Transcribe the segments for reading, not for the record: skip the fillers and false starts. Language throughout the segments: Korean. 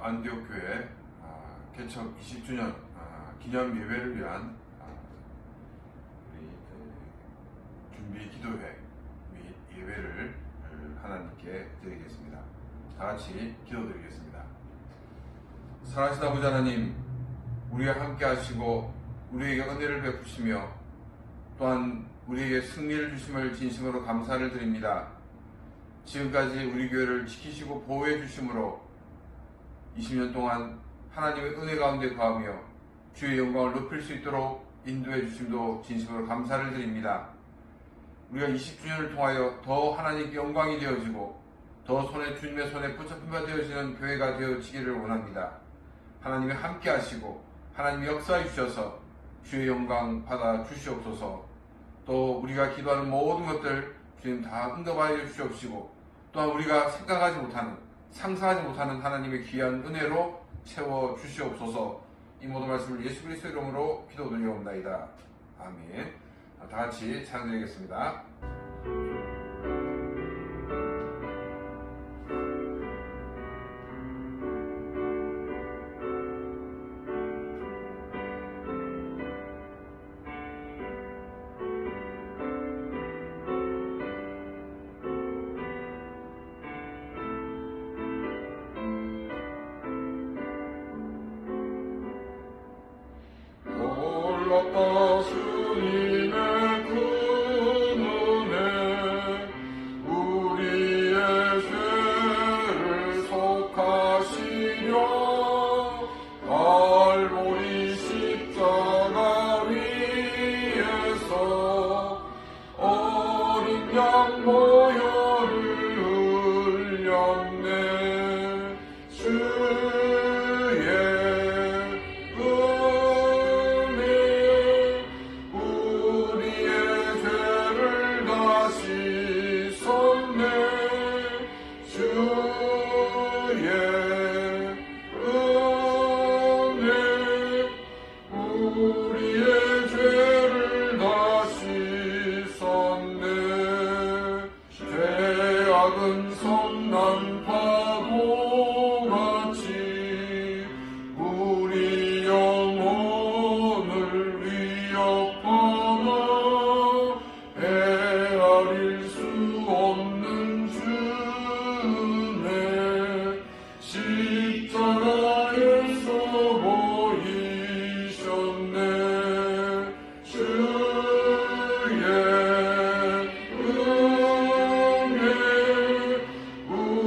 안디옥교회 개척 20주년 기념 예배를 위한 우리 준비 기도회 및 예배를 하나님께 드리겠습니다. 다 같이 기도드리겠습니다. 사랑하신 아버지 하나님, 우리와 함께 하시고 우리에게 은혜를 베푸시며 또한 우리에게 승리를 주심을 진심으로 감사를 드립니다. 지금까지 우리 교회를 지키시고 보호해 주심으로 20년 동안 하나님의 은혜 가운데 거하며 주의 영광을 높일 수 있도록 인도해 주심도 진심으로 감사를 드립니다. 우리가 20주년을 통하여 더 하나님께 영광이 되어지고 더 주님의 손에 붙잡힌 바 되어지는 교회가 되어지기를 원합니다. 하나님이 함께 하시고 하나님이 역사해 주셔서 주의 영광 받아 주시옵소서. 또 우리가 기도하는 모든 것들 주님 다 응답하여 주시옵시고 또한 우리가 생각하지 못하는 상상하지 못하는 하나님의 귀한 은혜로 채워 주시옵소서. 이 모든 말씀을 예수 그리스도 이름으로 기도드리옵나이다. 아멘. 다 같이 찬양드리겠습니다. 올랐다 주님의 그 은혜 우리의 죄를 속하시려 갈보리 십자가 위에서 어린 양 보혈을 흘렸네. 주의 우리의 죄를 다 씻었네. 죄악은 성난 파도같이 우리 영혼을 위협하나 헤아릴 수 없는 주네. 십자가에서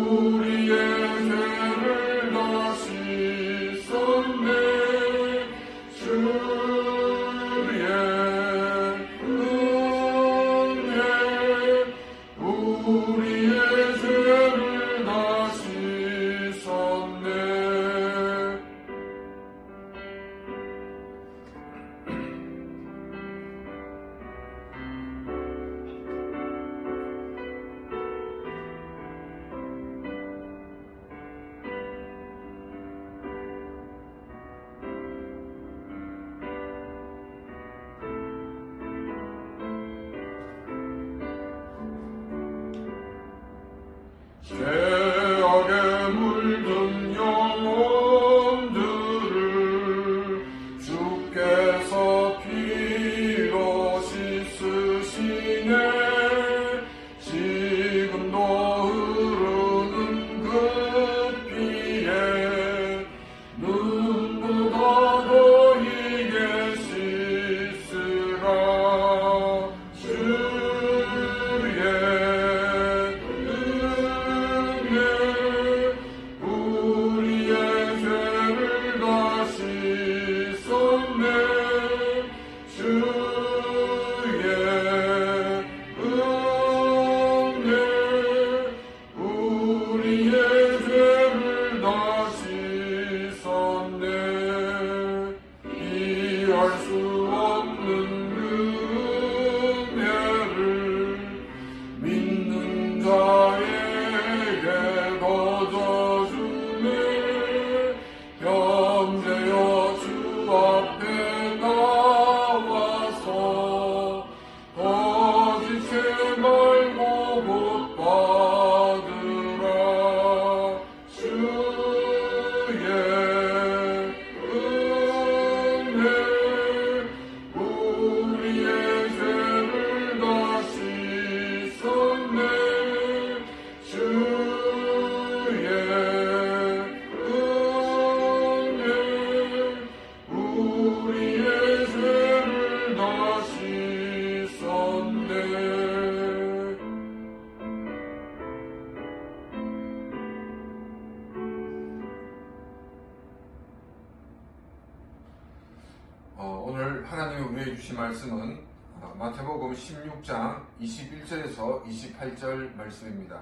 우리의 죄를 공유해 주신 말씀은 마태복음 16장 21절에서 28절 말씀입니다.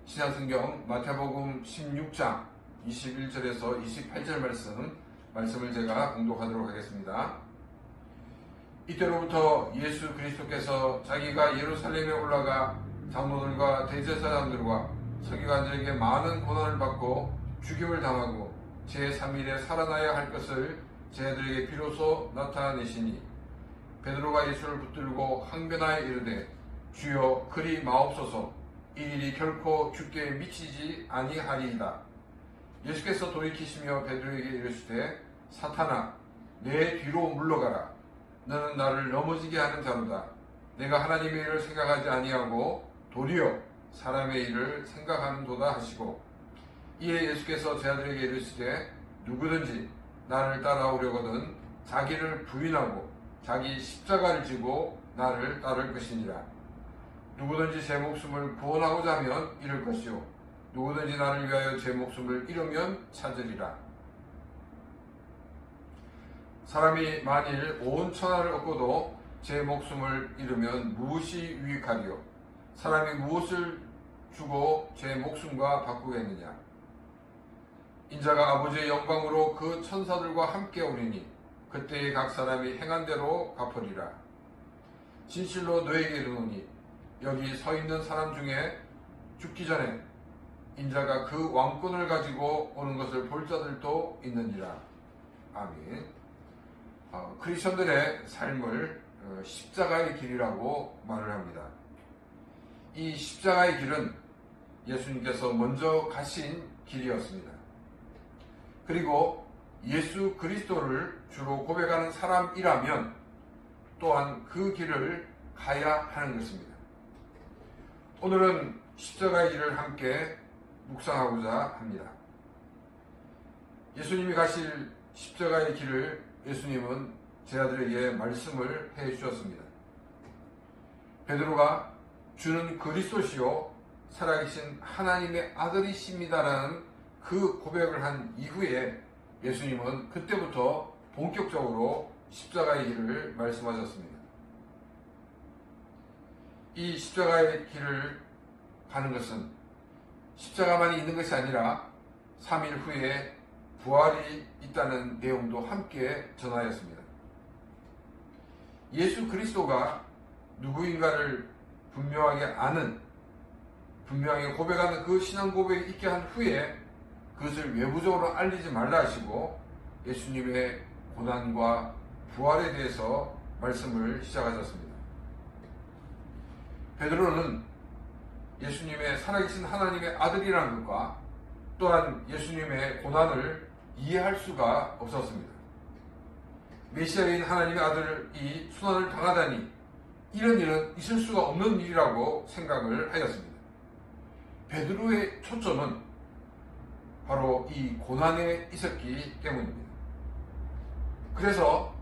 신약성경 마태복음 16장 21절에서 28절 말씀을 제가 공독하도록 하겠습니다. 이때로부터 예수 그리스도께서 자기가 예루살렘에 올라가 장로들과 대제사장들과 서기관들에게 많은 고난을 받고 죽임을 당하고 제3일에 살아나야 할 것을 제자들에게 비로소 나타내시니 베드로가 예수를 붙들고 항변하여 이르되 주여 그리 마옵소서 이 일이 결코 주께 미치지 아니하리이다. 예수께서 돌이키시며 베드로에게 이르시되 사탄아 내 뒤로 물러가라. 너는 나를 넘어지게 하는 자로다. 내가 하나님의 일을 생각하지 아니하고 도리어 사람의 일을 생각하는도다 하시고 이에 예수께서 제자들에게 이르시되 누구든지 나를 따라오려거든 자기를 부인하고 자기 십자가를 지고 나를 따를 것이니라. 누구든지 제 목숨을 구원하고자 하면 잃을 것이요 누구든지 나를 위하여 제 목숨을 잃으면 찾으리라. 사람이 만일 온 천하를 얻고도 제 목숨을 잃으면 무엇이 유익하리요? 사람이 무엇을 주고 제 목숨과 바꾸겠느냐? 인자가 아버지의 영광으로 그 천사들과 함께 오리니 그때에 각 사람이 행한 대로 갚으리라. 진실로 너에게 이르노니 여기 서 있는 사람 중에 죽기 전에 인자가 그 왕권을 가지고 오는 것을 볼 자들도 있느니라. 아멘. 크리스천들의 삶을 십자가의 길이라고 말을 합니다. 이 십자가의 길은 예수님께서 먼저 가신 길이었습니다. 그리고 예수 그리스도를 주로 고백하는 사람이라면 또한 그 길을 가야 하는 것입니다. 오늘은 십자가의 길을 함께 묵상하고자 합니다. 예수님이 가실 십자가의 길을 예수님은 제자들에게 말씀을 해 주셨습니다. 베드로가 주는 그리스도시요 살아계신 하나님의 아들이십니다라는 그 고백을 한 이후에 예수님은 그때부터 본격적으로 십자가의 길을 말씀하셨습니다. 이 십자가의 길을 가는 것은 십자가만이 있는 것이 아니라 3일 후에 부활이 있다는 내용도 함께 전하였습니다. 예수 그리스도가 누구인가를 분명하게 고백하는 그 신앙 고백이 있게 한 후에 그것을 외부적으로 알리지 말라 하시고 예수님의 고난과 부활에 대해서 말씀을 시작하셨습니다. 베드로는 예수님의 살아계신 하나님의 아들이라는 것과 또한 예수님의 고난을 이해할 수가 없었습니다. 메시아인 하나님의 아들이 순환을 당하다니 이런 일은 있을 수가 없는 일이라고 생각을 하였습니다. 베드로의 초점은 바로 이 고난에 있었기 때문입니다. 그래서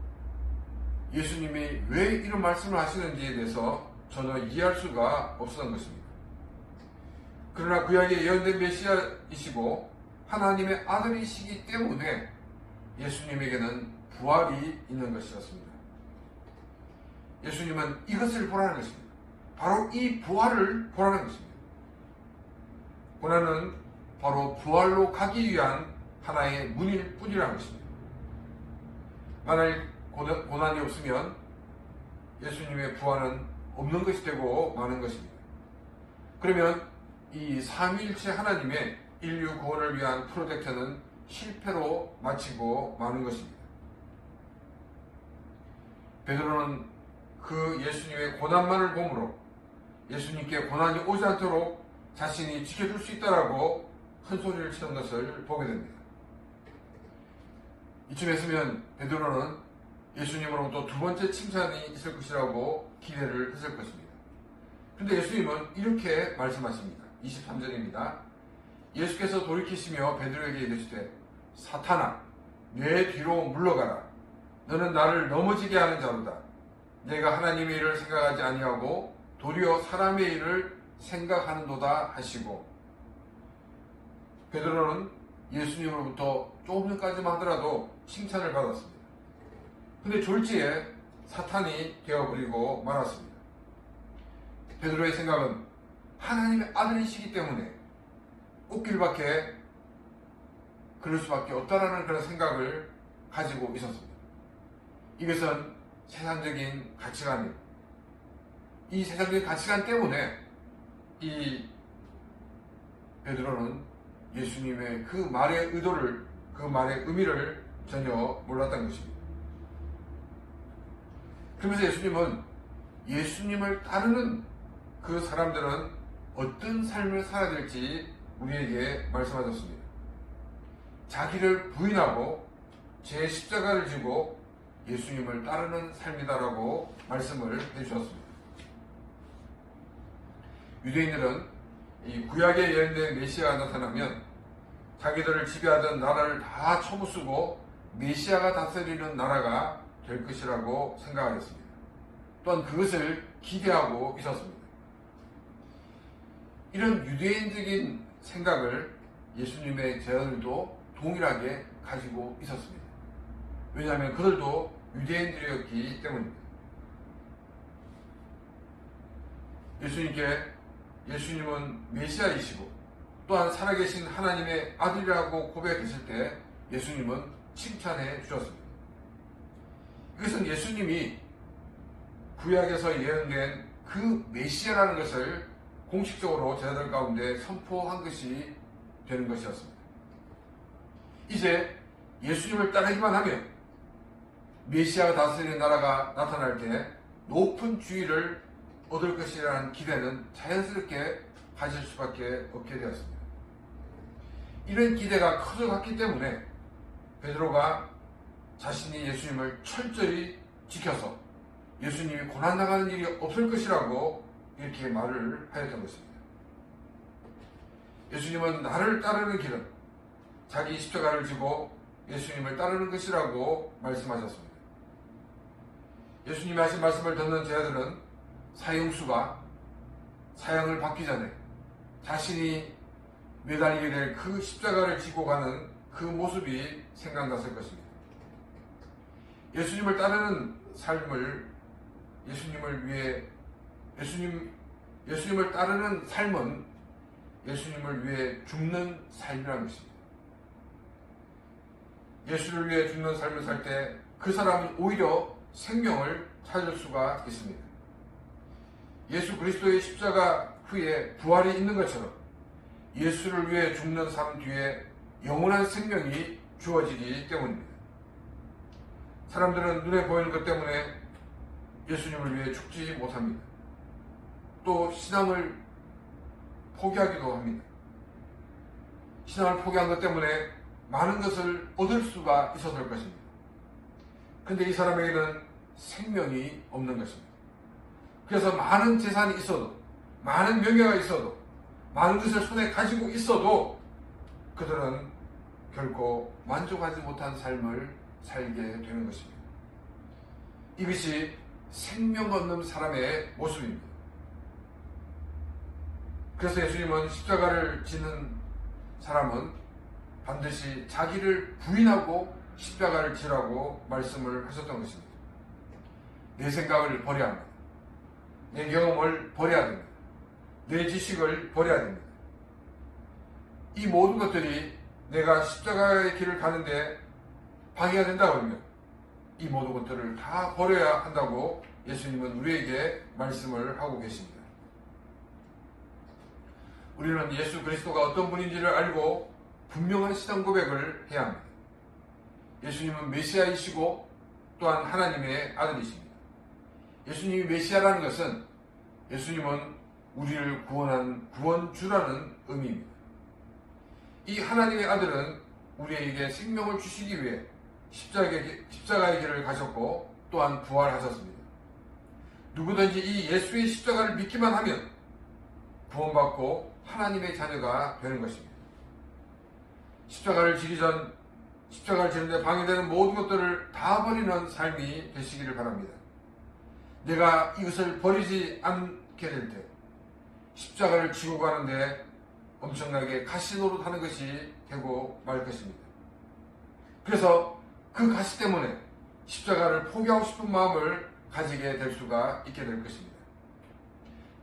예수님이 왜 이런 말씀을 하시는지에 대해서 전혀 이해할 수가 없었던 것입니다. 그러나 구약에 예언된 메시아이시고 하나님의 아들이시기 때문에 예수님에게는 부활이 있는 것이었습니다. 예수님은 이것을 보라는 것입니다. 바로 이 부활을 보라는 것입니다. 고난은 바로 부활로 가기 위한 하나의 문일 뿐이라는 것입니다. 만일 고난이 없으면 예수님의 부활은 없는 것이 되고 마는 것입니다. 그러면 이 삼위일체 하나님의 인류 구원을 위한 프로젝트는 실패로 마치고 마는 것입니다. 베드로는 그 예수님의 고난만을 보므로 예수님께 고난이 오지 않도록 자신이 지켜줄 수 있다라고 큰 소리를 치는 것을 보게 됩니다. 이쯤 했으면 베드로는 예수님으로부터 두 번째 칭찬이 있을 것이라고 기대를 했을 것입니다. 그런데 예수님은 이렇게 말씀하십니다. 23절입니다. 예수께서 돌이키시며 베드로에게 이르시되 사탄아 내 뒤로 물러가라. 너는 나를 넘어지게 하는 자로다. 내가 하나님의 일을 생각하지 아니하고 도리어 사람의 일을 생각하는도다 하시고 베드로는 예수님으로부터 조금 전까지만 하더라도 칭찬을 받았습니다. 근데 졸지에 사탄이 되어버리고 말았습니다. 베드로의 생각은 하나님의 아들이시기 때문에 꽃길밖에 그럴 수밖에 없다라는 그런 생각을 가지고 있었습니다. 이것은 세상적인 가치관입니다. 이 세상적인 가치관 때문에 이 베드로는 예수님의 그 말의 의도를, 그 말의 의미를 전혀 몰랐던 것입니다. 그러면서 예수님은 예수님을 따르는 그 사람들은 어떤 삶을 살아야 될지 우리에게 말씀하셨습니다. 자기를 부인하고 제 십자가를 지고 예수님을 따르는 삶이다라고 말씀을 해주셨습니다. 유대인들은 이 구약에 예언된 메시아가 나타나면 자기들을 지배하던 나라를 다 쳐부수고 메시아가 다스리는 나라가 될 것이라고 생각하였습니다. 또한 그것을 기대하고 있었습니다. 이런 유대인적인 생각을 예수님의 제자들도 동일하게 가지고 있었습니다. 왜냐하면 그들도 유대인들이었기 때문입니다. 예수님은 메시아이시고 또한 살아계신 하나님의 아들이라고 고백했을 때 예수님은 칭찬해 주셨습니다. 이것은 예수님이 구약에서 예언된 그 메시아라는 것을 공식적으로 제자들 가운데 선포한 것이 되는 것이었습니다. 이제 예수님을 따르기만 하면 메시아가 다스리는 나라가 나타날 때 높은 주의를 얻을 것이라는 기대는 자연스럽게 가질 수밖에 없게 되었습니다. 이런 기대가 커져갔기 때문에 베드로가 자신이 예수님을 철저히 지켜서 예수님이 고난당하는 일이 없을 것이라고 이렇게 말을 하였던 것입니다. 예수님은 나를 따르는 길은 자기 십자가를 지고 예수님을 따르는 것이라고 말씀하셨습니다. 예수님이 하신 말씀을 듣는 제자들은 사형수가 사형을 받기 전에 자신이 매달리게 될 그 십자가를 지고 가는 그 모습이 생각났을 것입니다. 예수님을 따르는 삶을 예수님을 따르는 삶은 예수님을 위해 죽는 삶이라는 것입니다. 예수를 위해 죽는 삶을 살 때 그 사람은 오히려 생명을 찾을 수가 있습니다. 예수 그리스도의 십자가 후에 부활이 있는 것처럼 예수를 위해 죽는 삶 뒤에 영원한 생명이 주어지기 때문입니다. 사람들은 눈에 보이는 것 때문에 예수님을 위해 죽지 못합니다. 또 신앙을 포기하기도 합니다. 신앙을 포기한 것 때문에 많은 것을 얻을 수가 있었을 것입니다. 그런데 이 사람에게는 생명이 없는 것입니다. 그래서 많은 재산이 있어도, 많은 명예가 있어도, 많은 것을 손에 가지고 있어도 그들은 결코 만족하지 못한 삶을 살게 되는 것입니다. 이것이 생명 없는 사람의 모습입니다. 그래서 예수님은 십자가를 지는 사람은 반드시 자기를 부인하고 십자가를 지라고 말씀을 하셨던 것입니다. 내 생각을 버려야 합니다. 내 경험을 버려야 됩니다. 내 지식을 버려야 됩니다. 이 모든 것들이 내가 십자가의 길을 가는데 방해가 된다고 하면 이 모든 것들을 다 버려야 한다고 예수님은 우리에게 말씀을 하고 계십니다. 우리는 예수 그리스도가 어떤 분인지를 알고 분명한 신앙 고백을 해야 합니다. 예수님은 메시아이시고 또한 하나님의 아들이십니다. 예수님이 메시아라는 것은 예수님은 우리를 구원한 구원주라는 의미입니다. 이 하나님의 아들은 우리에게 생명을 주시기 위해 십자가의 길을 가셨고 또한 부활하셨습니다. 누구든지 이 예수의 십자가를 믿기만 하면 구원받고 하나님의 자녀가 되는 것입니다. 십자가를 지기 전 십자가를 지는데 방해되는 모든 것들을 다 버리는 삶이 되시기를 바랍니다. 내가 이것을 버리지 않게 될 때 십자가를 지고 가는데 엄청나게 가시노릇하는 것이 되고 말 것입니다. 그래서 그 가시 때문에 십자가를 포기하고 싶은 마음을 가지게 될 수가 있게 될 것입니다.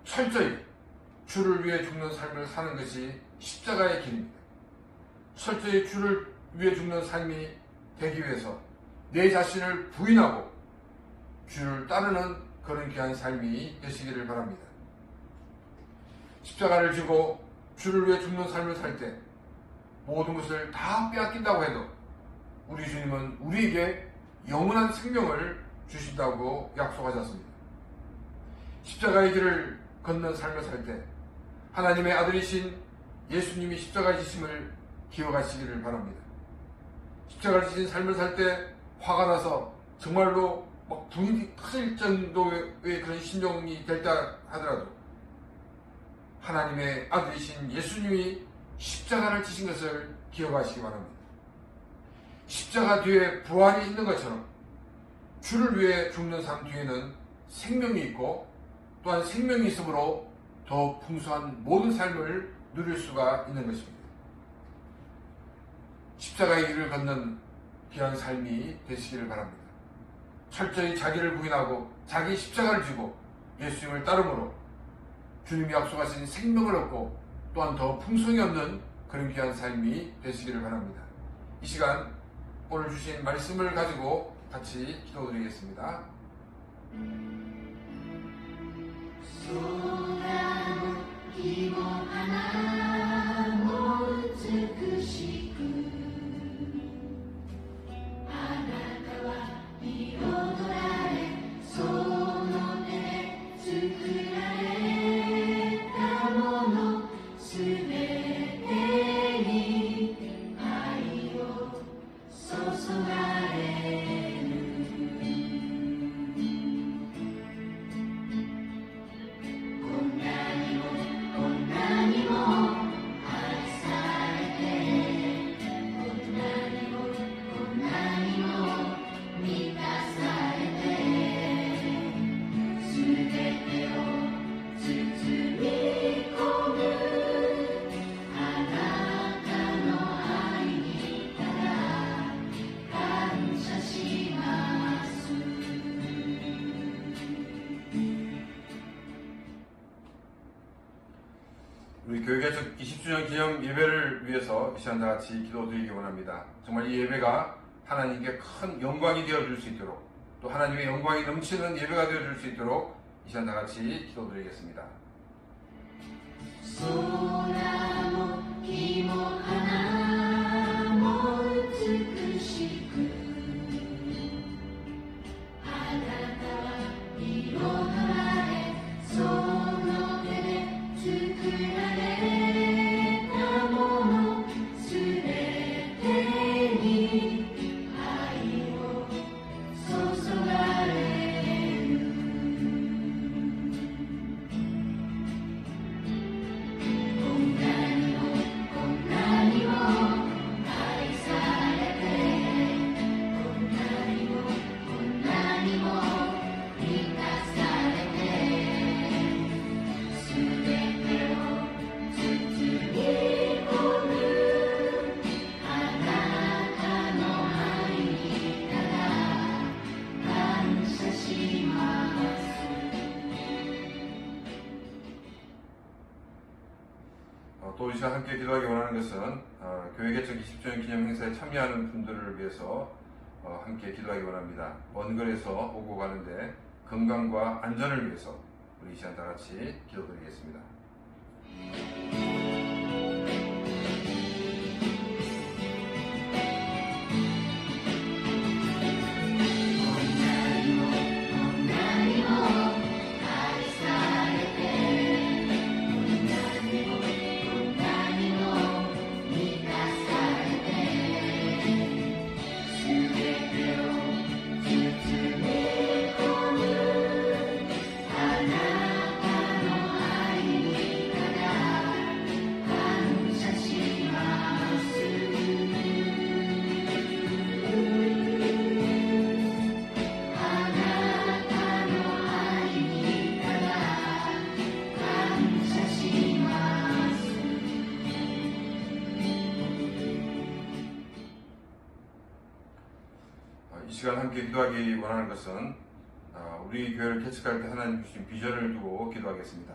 철저히 주를 위해 죽는 삶을 사는 것이 십자가의 길입니다. 철저히 주를 위해 죽는 삶이 되기 위해서 내 자신을 부인하고 주를 따르는 그런 귀한 삶이 되시기를 바랍니다. 십자가를 지고 주를 위해 죽는 삶을 살 때 모든 것을 다 빼앗긴다고 해도 우리 주님은 우리에게 영원한 생명을 주신다고 약속하셨습니다. 십자가의 길을 걷는 삶을 살 때 하나님의 아들이신 예수님이 십자가에 지심을 기억하시기를 바랍니다. 십자가를 지신 삶을 살 때 화가 나서 정말로 막 분이 터질 정도의 그런 심정이 될다 하더라도 하나님의 아들이신 예수님이 십자가를 지신 것을 기억하시기 바랍니다. 십자가 뒤에 부활이 있는 것처럼 주를 위해 죽는 삶 뒤에는 생명이 있고 또한 생명이 있으므로 더 풍성한 모든 삶을 누릴 수가 있는 것입니다. 십자가의 길을 걷는 귀한 삶이 되시기를 바랍니다. 철저히 자기를 부인하고 자기 십자가를 지고 예수님을 따름으로 주님이 약속하신 생명을 얻고 또한 더 풍성이 없는 그런 귀한 삶이 되시기를 바랍니다. 이 시간 오늘 주신 말씀을 가지고 같이 기도드리겠습니다. 소나무 기모 하나 못尽くしくあなたは彩られその手で作られたものすべてに愛を注がれるこんなにもこんなにも愛されてこんなにもこんなにも満たされてすべてを包み込むあなたの愛にただ感謝します 우리 교회개척 20주년 기념 예배를 위해서 이 시간 다 같이 기도드리기 원합니다. 정말 이 예배가 하나님께 큰 영광이 되어줄 수 있도록 또 하나님의 영광이 넘치는 예배가 되어줄 수 있도록 이 시간 다 같이 기도드리겠습니다. 空も木も花も美しくあなたは彩られその手で作られたものすべてに愛を注がれるこんなにもこんなにも愛されてこんなにもこんなにも満たされてすべてを包み込むあなたの愛にただ感謝します 또 이 시간 함께 기도하기 원하는 것은 교회 개척 20주년 기념 행사에 참여하는 분들을 위해서 함께 기도하기 원합니다. 먼 거리에서 오고 가는데 건강과 안전을 위해서 우리 이 시간 다 같이 기도드리겠습니다. 이 시간 함께 기도하기 원하는 것은 우리 교회를 개척할 때 하나님 주신 비전을 두고 기도하겠습니다.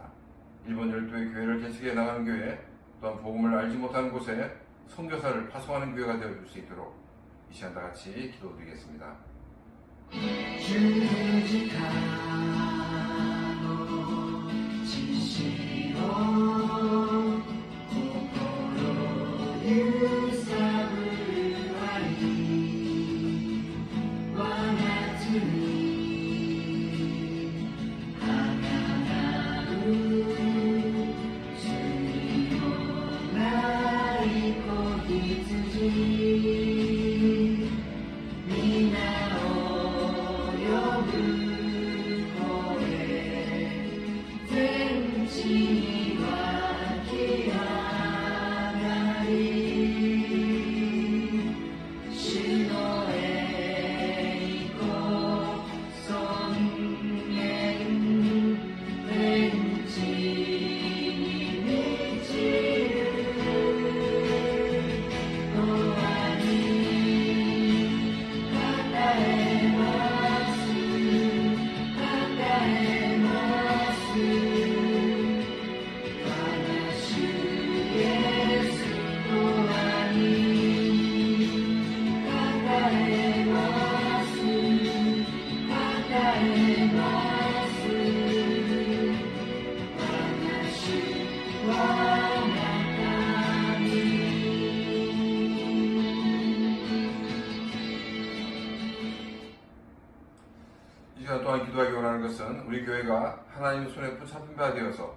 일본 열도의 교회를 개척해 나가는 교회, 또한 복음을 알지 못하는 곳에 선교사를 파송하는 교회가 되어줄 수 있도록 이 시간 다 같이 기도드리겠습니다. 이 시간 동안 기도하기 원하는 것은 우리 교회가 하나님 손에 붙잡힌 바 되어서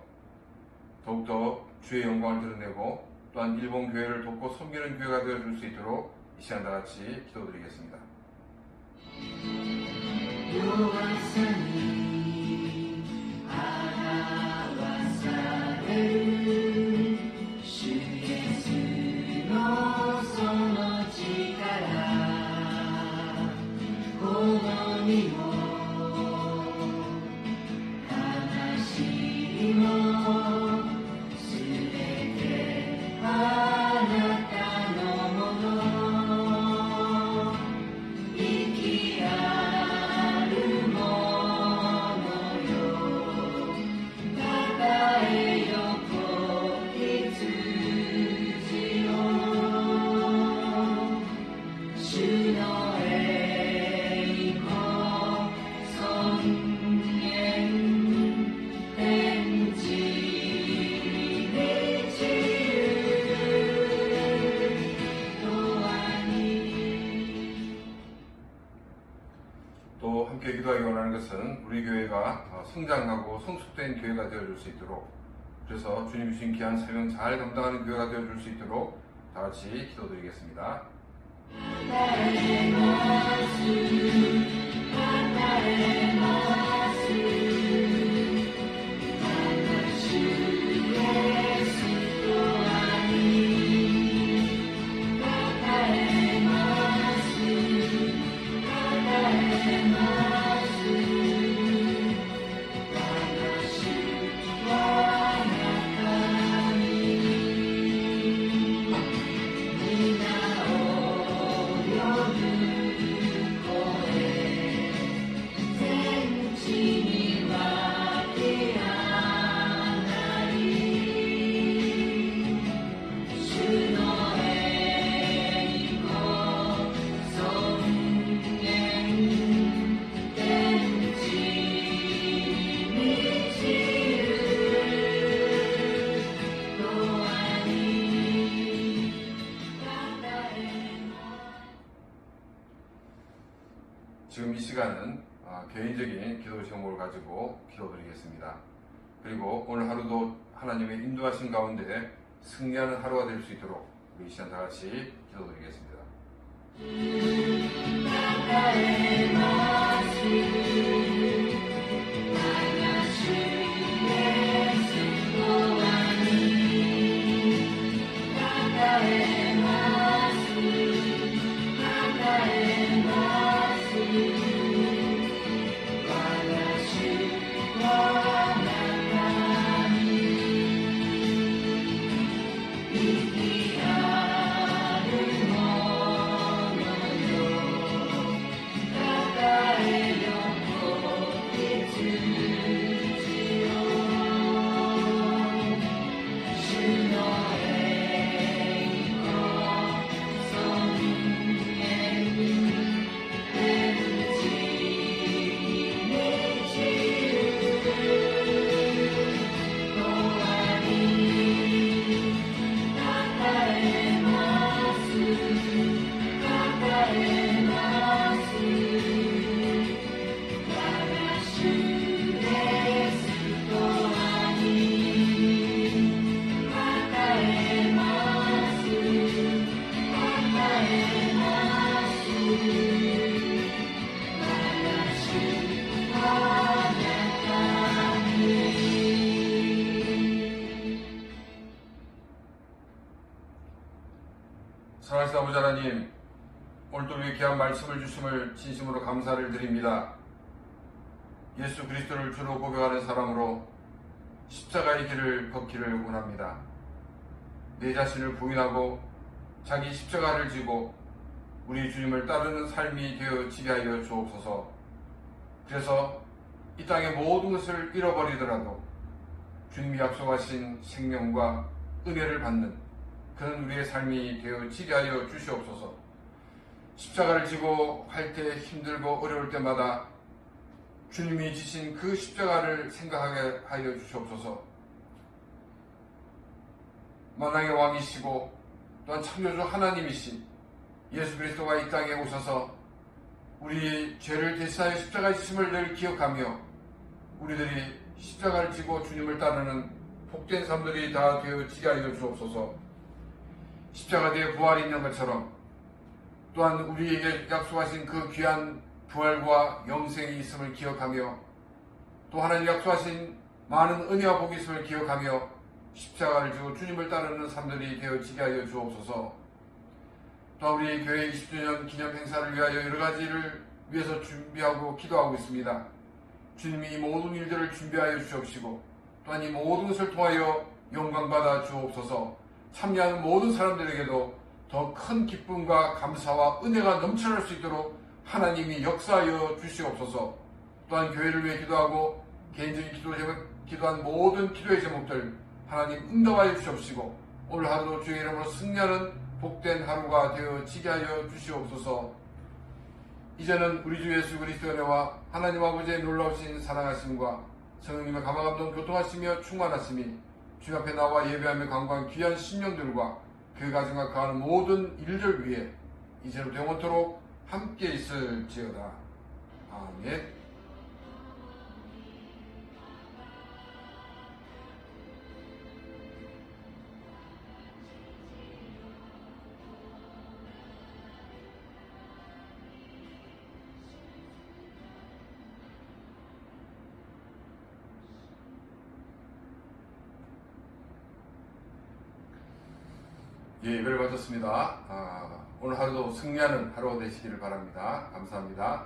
더욱더 주의 영광을 드러내고 또한 일본 교회를 돕고 섬기는 교회가 되어줄 수 있도록 이 시간 다 같이 기도드리겠습니다. 또 함께 기도하기 원하는 것은 우리 교회가 성장하고 성숙된 교회가 되어줄 수 있도록, 그래서 주님 주신 귀한 사명 잘 감당하는 교회가 되어줄 수 있도록 다 같이 기도드리겠습니다. 지금 이 시간은 개인적인 기도 제목을 가지고 기도드리겠습니다. 그리고 오늘 하루도 하나님의 인도하신 가운데 승리하는 하루가 될 수 있도록 우리 이 시간 다 같이 기도드리겠습니다. 사랑하시는 아버지 하나님, 오늘도 우리 귀한 말씀을 주심을 진심으로 감사를 드립니다. 예수 그리스도를 주로 고백하는 사람으로 십자가의 길을 걷기를 원합니다. 내 자신을 부인하고 자기 십자가를 지고 우리 주님을 따르는 삶이 되어지게 하여 주옵소서. 그래서 이 땅의 모든 것을 잃어버리더라도 주님이 약속하신 생명과 은혜를 받는 그런 우리의 삶이 되어지게 하여 주시옵소서. 십자가를 지고 할 때 힘들고 어려울 때마다 주님이 지신 그 십자가를 생각하게 하여 주시옵소서. 만왕의 왕이시고 또한 창조주 하나님이신 예수 그리스도가 이 땅에 오셔서 우리 죄를 대신하여 십자가에 지심을 늘 기억하며 우리들이 십자가를 지고 주님을 따르는 복된 삶들이 다 되어지게 하여 주옵소서. 십자가 뒤에 부활이 있는 것처럼 또한 우리에게 약속하신 그 귀한 부활과 영생이 있음을 기억하며 또 하나님 약속하신 많은 은혜와 복이 있음을 기억하며 십자가를 지고 주님을 따르는 삶들이 되어지게 하여 주옵소서. 또 우리 교회 20주년 기념 행사를 위하여 여러 가지를 위해서 준비하고 기도하고 있습니다. 주님이 이 모든 일들을 준비하여 주옵시고 또한 이 모든 것을 통하여 영광받아 주옵소서. 참여하는 모든 사람들에게도 더 큰 기쁨과 감사와 은혜가 넘쳐날 수 있도록 하나님이 역사하여 주시옵소서. 또한 교회를 위해 기도하고 개인적인 기도한 모든 기도의 제목들 하나님 응답하여 주시옵시고 오늘 하루도 주의 이름으로 승리하는 복된 하루가 되어지게 하여 주시옵소서. 이제는 우리 주 예수 그리스도의 은혜와 하나님 아버지의 놀라우신 사랑하심과 성령님의 감화감동 교통하시며 충만하심이 주님 앞에 나와 예배하며 간구한 귀한 신령들과 그 가정과 그하는 모든 일들 위해 이제부터 영원토록 함께 있을지어다. 아멘. 예배를 마쳤습니다. 오늘 하루도 승리하는 하루가 되시기를 바랍니다. 감사합니다.